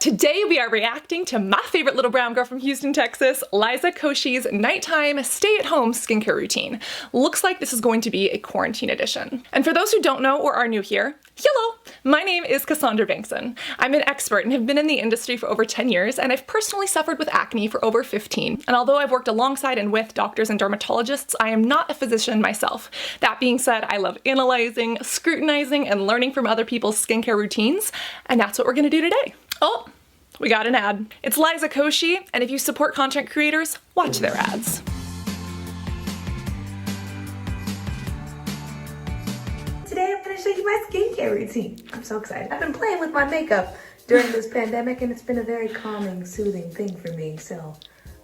Today we are reacting to my favorite little brown girl from Houston, Texas, Liza Koshy's nighttime stay-at-home skincare routine. Looks like this is going to be a quarantine edition. And for those who don't know or are new here, hello! My name is Cassandra Bankson. I'm an expert and have been in the industry for over 10 years, and I've personally suffered with acne for over 15. And although I've worked alongside and with doctors and dermatologists, I am not a physician myself. That being said, I love analyzing, scrutinizing, and learning from other people's skincare routines, and that's what we're gonna do today. Oh, we got an ad. It's Liza Koshy, and if you support content creators, watch their ads. Today I'm going to show you my skincare routine. I'm so excited. I've been playing with my makeup during this pandemic, and it's been a very calming, soothing thing for me. So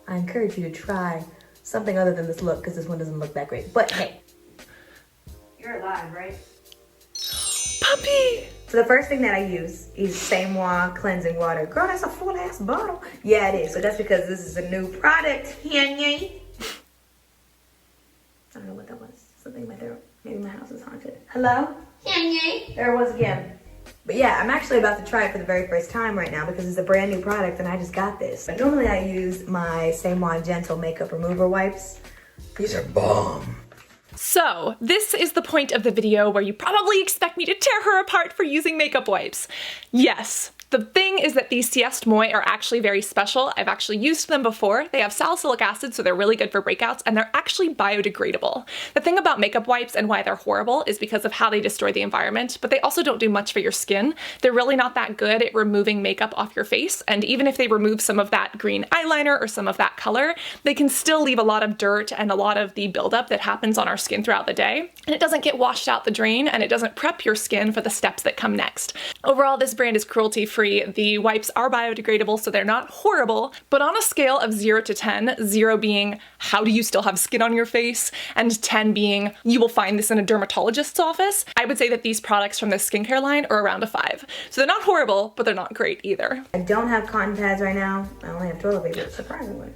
I encourage you to try something other than this look, because this one doesn't look that great. But hey, you're alive, right? Puppy! So the first thing that I use is Serums cleansing water. Girl, that's a full ass bottle. Yeah, it is. So that's because this is a new product. I don't know what that was. Something in my throat. Maybe my house is haunted. Hello? There it was again. But yeah, I'm actually about to try it for the very first time right now because it's a brand new product and I just got this. But normally I use my Serums Gentle Makeup Remover Wipes. These are bomb. So, this is the point of the video where you probably expect me to tear her apart for using makeup wipes. Yes. The thing is that these Sieste Moy are actually very special. I've actually used them before. They have salicylic acid, so they're really good for breakouts, and they're actually biodegradable. The thing about makeup wipes and why they're horrible is because of how they destroy the environment, but they also don't do much for your skin. They're really not that good at removing makeup off your face, and even if they remove some of that green eyeliner or some of that color, they can still leave a lot of dirt and a lot of the buildup that happens on our skin throughout the day, and it doesn't get washed out the drain, and it doesn't prep your skin for the steps that come next. Overall, this brand is cruelty-free. The wipes are biodegradable, so they're not horrible, but on a scale of 0 to 10, 0 being how do you still have skin on your face, and 10 being you will find this in a dermatologist's office, I would say that these products from this skincare line are around a 5. So they're not horrible, but they're not great either. I don't have cotton pads right now. I only have toilet paper, surprisingly.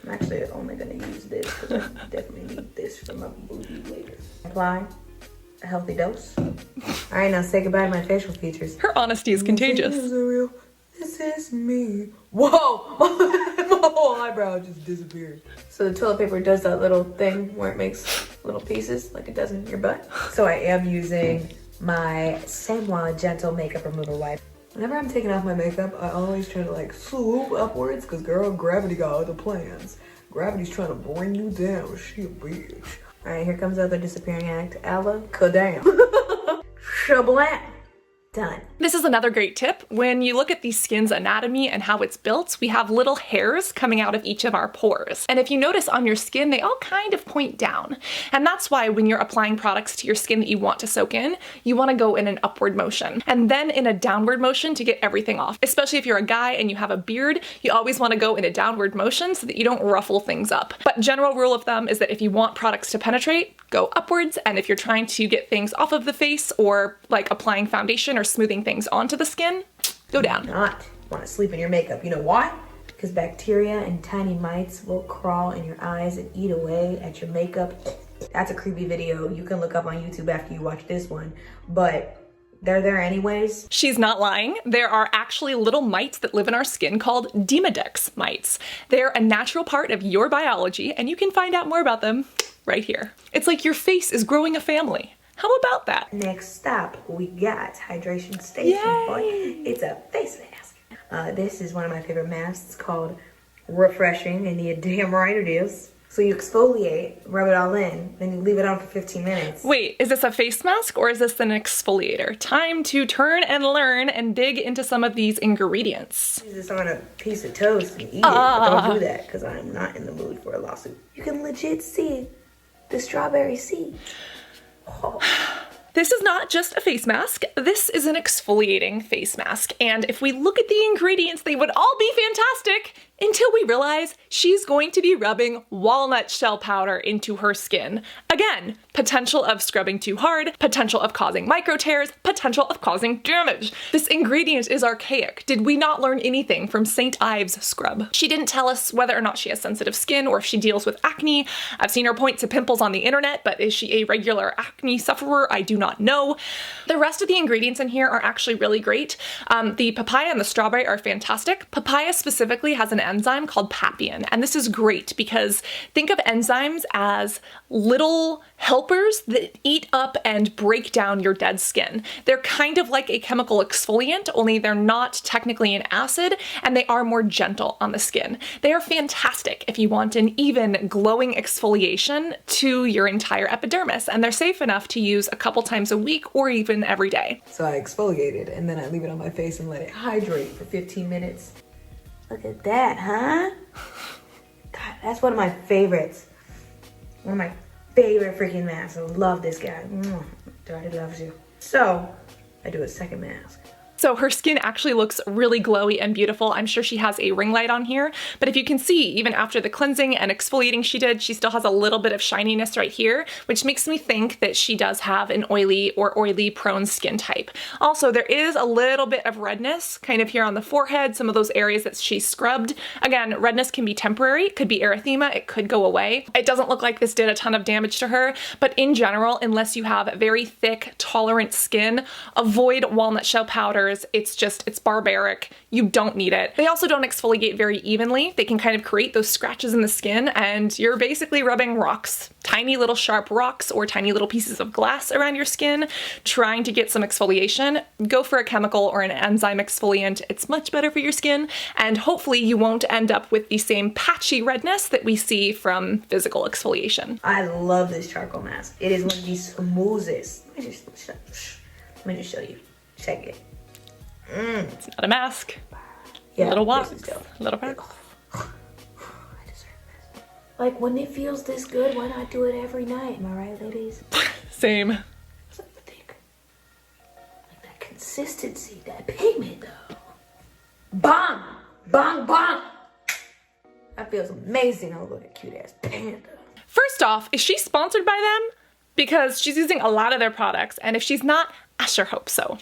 I'm actually only gonna use this because I definitely need this for my booty later. Apply a healthy dose. All right, now say goodbye to my facial features. Her honesty is contagious. This is me. Whoa! My whole eyebrow just disappeared. So the toilet paper does that little thing where it makes little pieces like it does in your butt. So I am using my Serums Gentle Makeup Remover Wipe. Whenever I'm taking off my makeup, I always try to like swoop upwards because girl, gravity got other plans. Gravity's trying to bring you down. She a bitch. All right, here comes the other disappearing act. Ella, kadam. Shablam. Done. This is another great tip. When you look at the skin's anatomy and how it's built, we have little hairs coming out of each of our pores. And if you notice on your skin, they all kind of point down. And that's why when you're applying products to your skin that you want to soak in, you want to go in an upward motion and then in a downward motion to get everything off. Especially if you're a guy and you have a beard, you always want to go in a downward motion so that you don't ruffle things up. But general rule of thumb is that if you want products to penetrate, go upwards. And if you're trying to get things off of the face or like applying foundation or smoothing things onto the skin, go down. Not want to sleep in your makeup. You know why? Because bacteria and tiny mites will crawl in your eyes and eat away at your makeup. That's a creepy video. You can look up on YouTube after you watch this one, but they're there anyways. She's not lying. There are actually little mites that live in our skin called Demodex mites. They're a natural part of your biology, and you can find out more about them right here. It's like your face is growing a family. How about that? Next stop, we got Hydration Station. Boy. It's a face mask. This is one of my favorite masks. It's called Refreshing, and you're damn right it is. So you exfoliate, rub it all in, then you leave it on for 15 minutes. Wait, is this a face mask or is this an exfoliator? Time to turn and learn and dig into some of these ingredients. Use this on a piece of toast and eat it, but don't do that because I am not in the mood for a lawsuit. You can legit see the strawberry seed. Oh. This is not just a face mask, this is an exfoliating face mask. And if we look at the ingredients, they would all be fantastic until we realize she's going to be rubbing walnut shell powder into her skin. Again, potential of scrubbing too hard, potential of causing micro tears, potential of causing damage. This ingredient is archaic. Did we not learn anything from St. Ives scrub? She didn't tell us whether or not she has sensitive skin or if she deals with acne. I've seen her point to pimples on the internet, but is she a regular acne sufferer? I do not know. The rest of the ingredients in here are actually really great. The papaya and the strawberry are fantastic. Papaya specifically has an enzyme called papain, and this is great because think of enzymes as little helpers that eat up and break down your dead skin. They're kind of like a chemical exfoliant, only they're not technically an acid, and they are more gentle on the skin. They are fantastic if you want an even glowing exfoliation to your entire epidermis, and they're safe enough to use a couple times a week or even every day. So I exfoliate it and then I leave it on my face and let it hydrate for 15 minutes. Look at that, huh? God, that's one of my favorites. One of my favorite freaking masks. I love this guy. Daddy loves you. So, I do a second mask. So her skin actually looks really glowy and beautiful. I'm sure she has a ring light on here, but if you can see, even after the cleansing and exfoliating she did, she still has a little bit of shininess right here, which makes me think that she does have an oily or oily prone skin type. Also, there is a little bit of redness kind of here on the forehead, some of those areas that she scrubbed. Again, redness can be temporary. It could be erythema. It could go away. It doesn't look like this did a ton of damage to her, but in general, unless you have very thick, tolerant skin, avoid walnut shell powder. It's barbaric. You don't need it. They also don't exfoliate very evenly. They can kind of create those scratches in the skin, and you're basically rubbing rocks, tiny little sharp rocks or tiny little pieces of glass around your skin, trying to get some exfoliation. Go for a chemical or an enzyme exfoliant. It's much better for your skin, and hopefully you won't end up with the same patchy redness that we see from physical exfoliation. I love this charcoal mask. It is one of the smoothest. Let me just show you. Check it. It's not a mask. Yeah, little wax. Little wax. I deserve this. Like, when it feels this good, why not do it every night? Am I right, ladies? Same. It's like thick. Like that consistency, that pigment, though. Bang! Bang, bang! That feels amazing. Oh, look at cute ass panda. First off, is she sponsored by them? Because she's using a lot of their products, and if she's not, I sure hope so.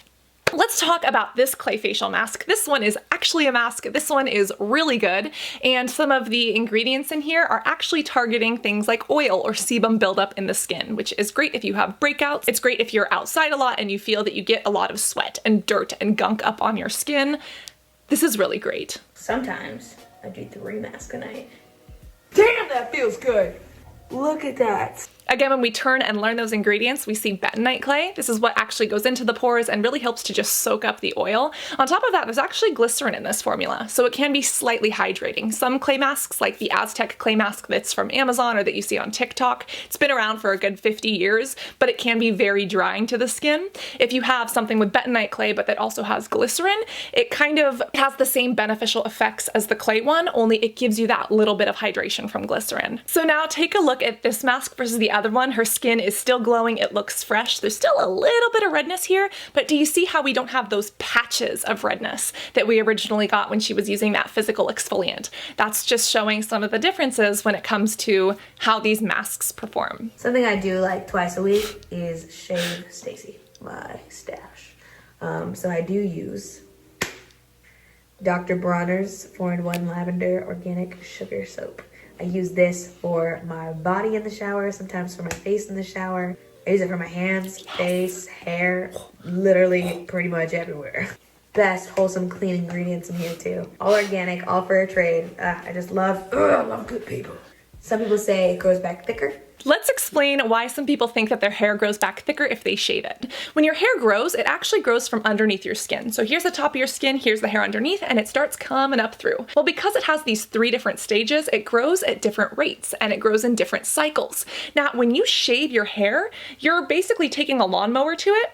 Let's talk about this clay facial mask. This one is actually a mask. This one is really good, and some of the ingredients in here are actually targeting things like oil or sebum buildup in the skin, which is great if you have breakouts. It's great if you're outside a lot and you feel that you get a lot of sweat and dirt and gunk up on your skin. This is really great. Sometimes I do 3 masks a night. Damn, that feels good. Look at that. Again, when we turn and learn those ingredients, we see bentonite clay. This is what actually goes into the pores and really helps to just soak up the oil. On top of that, there's actually glycerin in this formula, so it can be slightly hydrating. Some clay masks, like the Aztec clay mask that's from Amazon or that you see on TikTok, it's been around for a good 50 years, but it can be very drying to the skin. If you have something with bentonite clay, but that also has glycerin, it kind of has the same beneficial effects as the clay one, only it gives you that little bit of hydration from glycerin. So now take a look at this mask versus the other one. Her skin is still glowing. It looks fresh. There's still a little bit of redness here, but do you see how we don't have those patches of redness that we originally got when she was using that physical exfoliant? That's just showing some of the differences when it comes to how these masks perform. Something I do like twice a week is shave Stacy, my stash. So I do use Dr. Bronner's 4-in-1 Lavender Organic Sugar Soap. I use this for my body in the shower, sometimes for my face in the shower. I use it for my hands, face, hair, literally pretty much everywhere. Best wholesome, clean ingredients in here too. All organic, all fair trade. I just love good people. Some people say it grows back thicker. Let's explain why some people think that their hair grows back thicker if they shave it. When your hair grows, it actually grows from underneath your skin. So here's the top of your skin, here's the hair underneath, and it starts coming up through. Well, because it has these 3 different stages, it grows at different rates and it grows in different cycles. Now, when you shave your hair, you're basically taking a lawnmower to it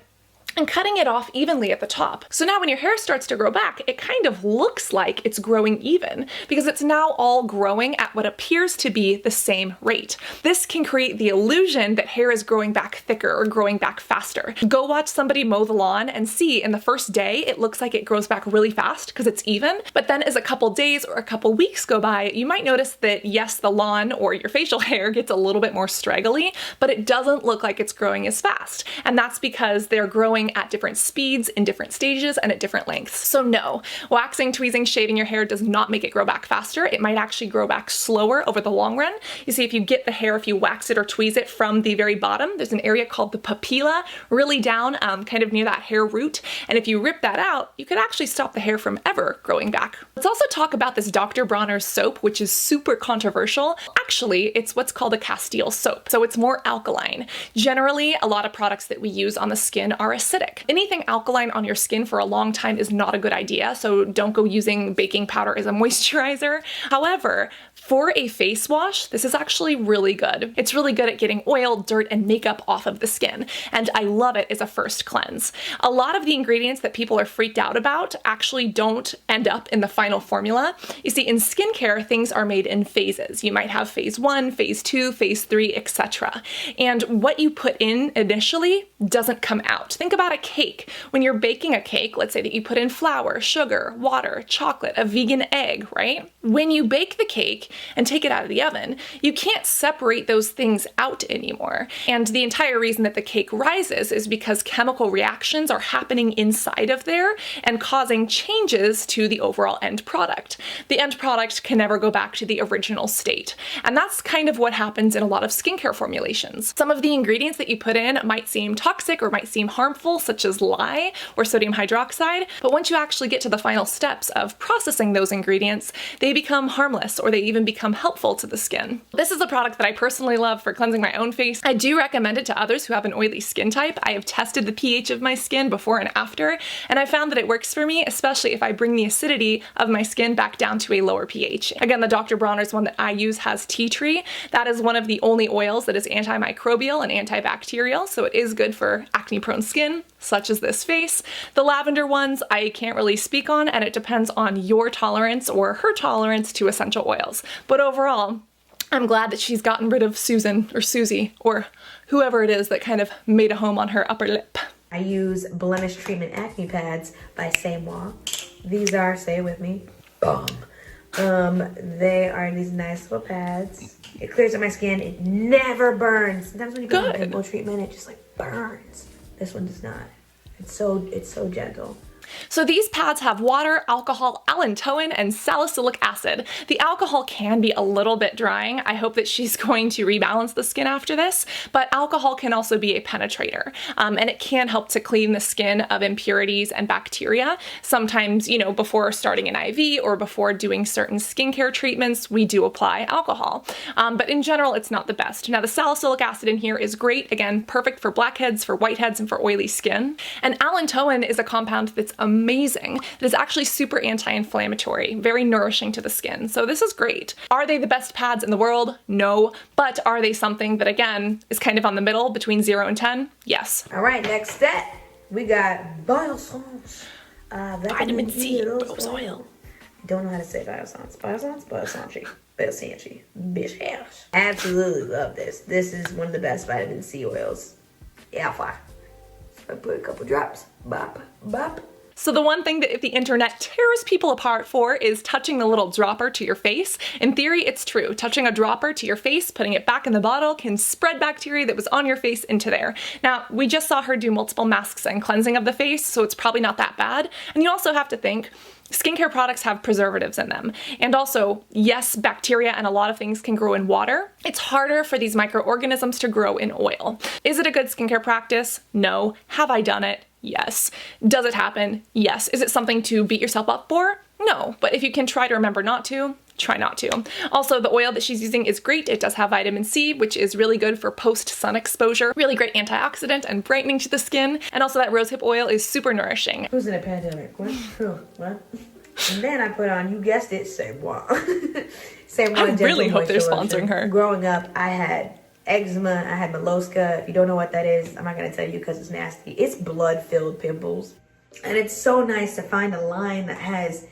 and cutting it off evenly at the top. So now when your hair starts to grow back, it kind of looks like it's growing even because it's now all growing at what appears to be the same rate. This can create the illusion that hair is growing back thicker or growing back faster. Go watch somebody mow the lawn and see in the first day it looks like it grows back really fast because it's even, but then as a couple days or a couple weeks go by, you might notice that yes, the lawn or your facial hair gets a little bit more straggly, but it doesn't look like it's growing as fast. And that's because they're growing at different speeds in different stages and at different lengths. So no, waxing, tweezing, shaving your hair does not make it grow back faster. It might actually grow back slower over the long run. You see, if you get the hair, if you wax it or tweeze it from the very bottom, there's an area called the papilla, really down, kind of near that hair root. And if you rip that out, you could actually stop the hair from ever growing back. Let's also talk about this Dr. Bronner's soap, which is super controversial. Actually, it's what's called a Castile soap. So it's more alkaline. Generally, a lot of products that we use on the skin are acidic. Anything alkaline on your skin for a long time is not a good idea, so don't go using baking powder as a moisturizer. However, for a face wash, this is actually really good. It's really good at getting oil, dirt, and makeup off of the skin, and I love it as a first cleanse. A lot of the ingredients that people are freaked out about actually don't end up in the final formula. You see, in skincare, things are made in phases. You might have phase 1, phase 2, phase 3, etc. And what you put in initially doesn't come out. Think about a cake. When you're baking a cake, let's say that you put in flour, sugar, water, chocolate, a vegan egg, right? When you bake the cake and take it out of the oven, you can't separate those things out anymore. And the entire reason that the cake rises is because chemical reactions are happening inside of there and causing changes to the overall end product. The end product can never go back to the original state. And that's kind of what happens in a lot of skincare formulations. Some of the ingredients that you put in might seem toxic or might seem harmful, such as lye or sodium hydroxide, but once you actually get to the final steps of processing those ingredients, they become harmless or they even become helpful to the skin. This is a product that I personally love for cleansing my own face. I do recommend it to others who have an oily skin type. I have tested the pH of my skin before and after, and I found that it works for me, especially if I bring the acidity of my skin back down to a lower pH. Again, the Dr. Bronner's one that I use has tea tree. That is one of the only oils that is antimicrobial and antibacterial, so it is good for acne-prone skin, such as this face. The lavender ones I can't really speak on, and it depends on your tolerance or her tolerance to essential oils. But overall, I'm glad that she's gotten rid of Susan or Susie or whoever it is that kind of made a home on her upper lip. I use Blemish Treatment Acne Pads by Moi. These are, say it with me, bomb. They are these nice little pads. It clears up my skin. It never burns. Sometimes when you go to pimple treatment, it just like burns. This one does not. It's so gentle. So these pads have water, alcohol, allantoin, and salicylic acid. The alcohol can be a little bit drying. I hope that she's going to rebalance the skin after this, but alcohol can also be a penetrator, and it can help to clean the skin of impurities and bacteria. Sometimes, you know, before starting an IV or before doing certain skincare treatments, we do apply alcohol, but in general, it's not the best. Now, the salicylic acid in here is great. Again, perfect for blackheads, for whiteheads, and for oily skin. And allantoin is a compound that's amazing. It is actually super anti-inflammatory, very nourishing to the skin. So this is great. Are they the best pads in the world? No. But are they something that, again, is kind of on the middle between 0 and 10? Yes. All right, next step, we got Biossance. Vitamin C rose oil. Don't know how to say Biossance. Bitch. Absolutely love this. This is one of the best vitamin C oils. Yeah, fine. So I put a couple drops. Bop, bop. So the one thing that if the internet tears people apart for is touching the little dropper to your face. In theory, it's true. Touching a dropper to your face, putting it back in the bottle can spread bacteria that was on your face into there. Now, we just saw her do multiple masks and cleansing of the face, so it's probably not that bad. And you also have to think, skincare products have preservatives in them. And also, yes, bacteria and a lot of things can grow in water. It's harder for these microorganisms to grow in oil. Is it a good skincare practice? No. Have I done it? Yes. Does it happen? Yes. Is it something to beat yourself up for? No. But if you can try to remember not to, try not to. Also, the oil that she's using is great. It does have vitamin C, which is really good for post-sun exposure. Really great antioxidant and brightening to the skin. And also that rosehip oil is super nourishing. Who's in a pandemic? What? Who? What? And then I put on, you guessed it, Serums. I really hope they're sponsoring her. Growing up, I had eczema. I had mollusca. If you don't know what that is, I'm not gonna tell you because it's nasty. It's blood-filled pimples. And it's so nice to find a line that has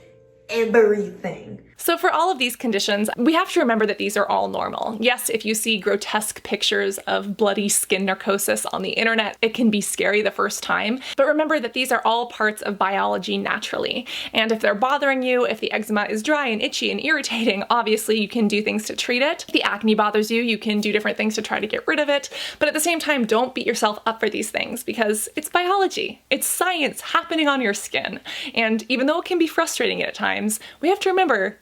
everything. So for all of these conditions, we have to remember that these are all normal. Yes, if you see grotesque pictures of bloody skin narcosis on the internet, it can be scary the first time. But remember that these are all parts of biology naturally. And if they're bothering you, if the eczema is dry and itchy and irritating, obviously you can do things to treat it. If the acne bothers you, you can do different things to try to get rid of it. But at the same time, don't beat yourself up for these things because it's biology. It's science happening on your skin. And even though it can be frustrating at times, we have to remember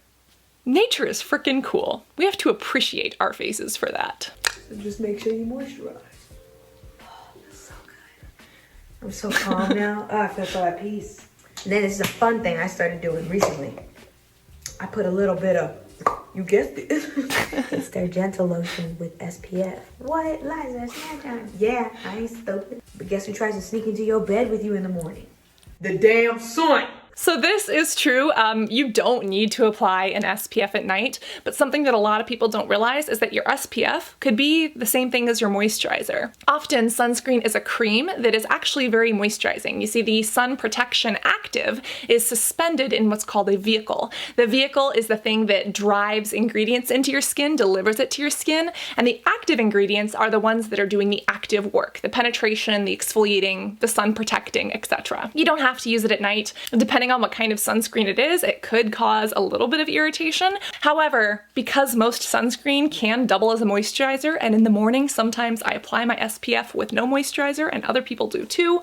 nature is freaking cool. We have to appreciate our faces for that. So just make sure you moisturize. Oh, that's so good. I'm so calm now. Oh, I feel so at peace. And then this is a fun thing I started doing recently. I put a little bit of, you guessed it, it's their gentle lotion with SPF. What, Liza, it's not time. Yeah, I ain't stupid. But guess who tries to sneak into your bed with you in the morning? The damn sun. So this is true. You don't need to apply an SPF at night, but something that a lot of people don't realize is that your SPF could be the same thing as your moisturizer. Often sunscreen is a cream that is actually very moisturizing. You see, the Sun Protection Active is suspended in what's called a vehicle. The vehicle is the thing that drives ingredients into your skin, delivers it to your skin, and the active ingredients are the ones that are doing the active work, the penetration, the exfoliating, the sun protecting, etc. You don't have to use it at night. Depending on what kind of sunscreen it is, it could cause a little bit of irritation. However, because most sunscreen can double as a moisturizer, and in the morning sometimes I apply my SPF with no moisturizer, and other people do too,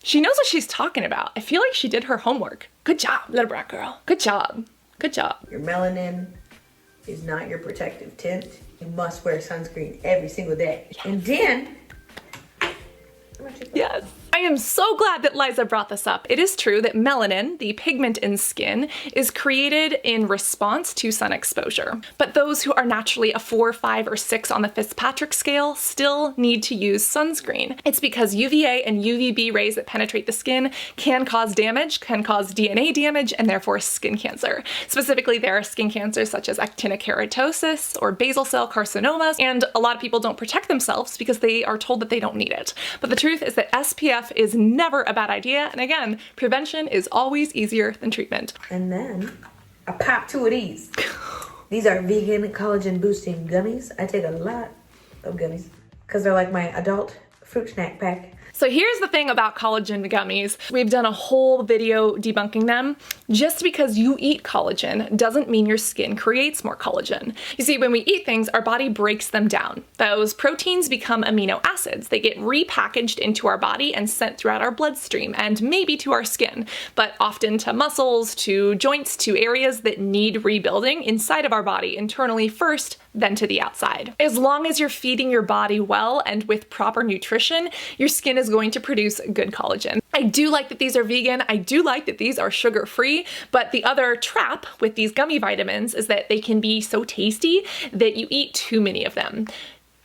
she knows what she's talking about. I feel like she did her homework. Good job, little black girl. Good job. Good job. Your melanin is not your protective tint. You must wear sunscreen every single day. Yes. And then, yes. I am so glad that Liza brought this up. It is true that melanin, the pigment in skin, is created in response to sun exposure. But those who are naturally a 4, 5, or 6 on the Fitzpatrick scale still need to use sunscreen. It's because UVA and UVB rays that penetrate the skin can cause damage, can cause DNA damage, and therefore skin cancer. Specifically, there are skin cancers such as actinic keratosis or basal cell carcinomas, and a lot of people don't protect themselves because they are told that they don't need it. But the truth is that SPF is never a bad idea, and again, prevention is always easier than treatment. And then I pop 2 of these. These are vegan collagen boosting gummies. I take a lot of gummies because they're like my adult fruit snack pack. So here's the thing about collagen gummies. We've done a whole video debunking them. Just because you eat collagen doesn't mean your skin creates more collagen. You see, when we eat things, our body breaks them down. Those proteins become amino acids. They get repackaged into our body and sent throughout our bloodstream and maybe to our skin, but often to muscles, to joints, to areas that need rebuilding inside of our body internally first, then to the outside. As long as you're feeding your body well and with proper nutrition, your skin is going to produce good collagen. I do like that these are vegan. I do like that these are sugar-free, but the other trap with these gummy vitamins is that they can be so tasty that you eat too many of them.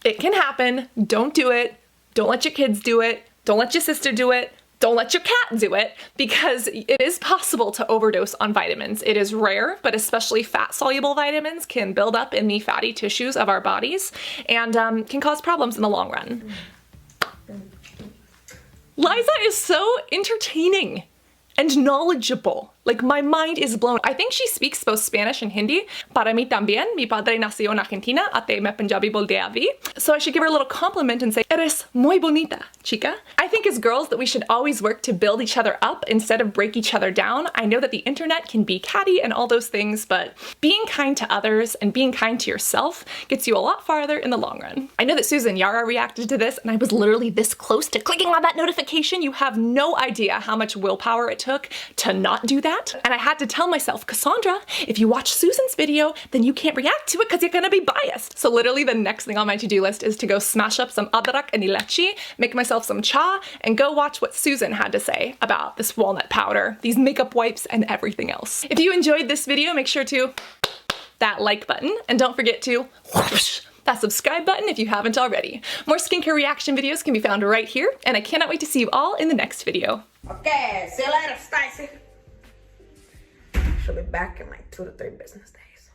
It can happen. Don't do it. Don't let your kids do it. Don't let your sister do it. Don't let your cat do it, because it is possible to overdose on vitamins. It is rare, but especially fat-soluble vitamins can build up in the fatty tissues of our bodies and can cause problems in the long run. Liza is so entertaining and knowledgeable. Like, my mind is blown. I think she speaks both Spanish and Hindi. Para mí también. Mi padre nació en Argentina. Ate me Punjabi bolde vi. So I should give her a little compliment and say, eres muy bonita, chica. I think as girls that we should always work to build each other up instead of break each other down. I know that the internet can be catty and all those things, but being kind to others and being kind to yourself gets you a lot farther in the long run. I know that Susan Yara reacted to this, and I was literally this close to clicking on that notification. You have no idea how much willpower it took to not do that. And I had to tell myself, Cassandra, if you watch Susan's video, then you can't react to it because you're gonna be biased. So literally the next thing on my to-do list is to go smash up some adrak and ilachi, make myself some cha, and go watch what Susan had to say about this walnut powder, these makeup wipes, and everything else. If you enjoyed this video, make sure to that like button, and don't forget to whoosh that subscribe button if you haven't already. More skincare reaction videos can be found right here, and I cannot wait to see you all in the next video. Okay, see you later, Stacy. She'll be back in like 2 to 3 business days.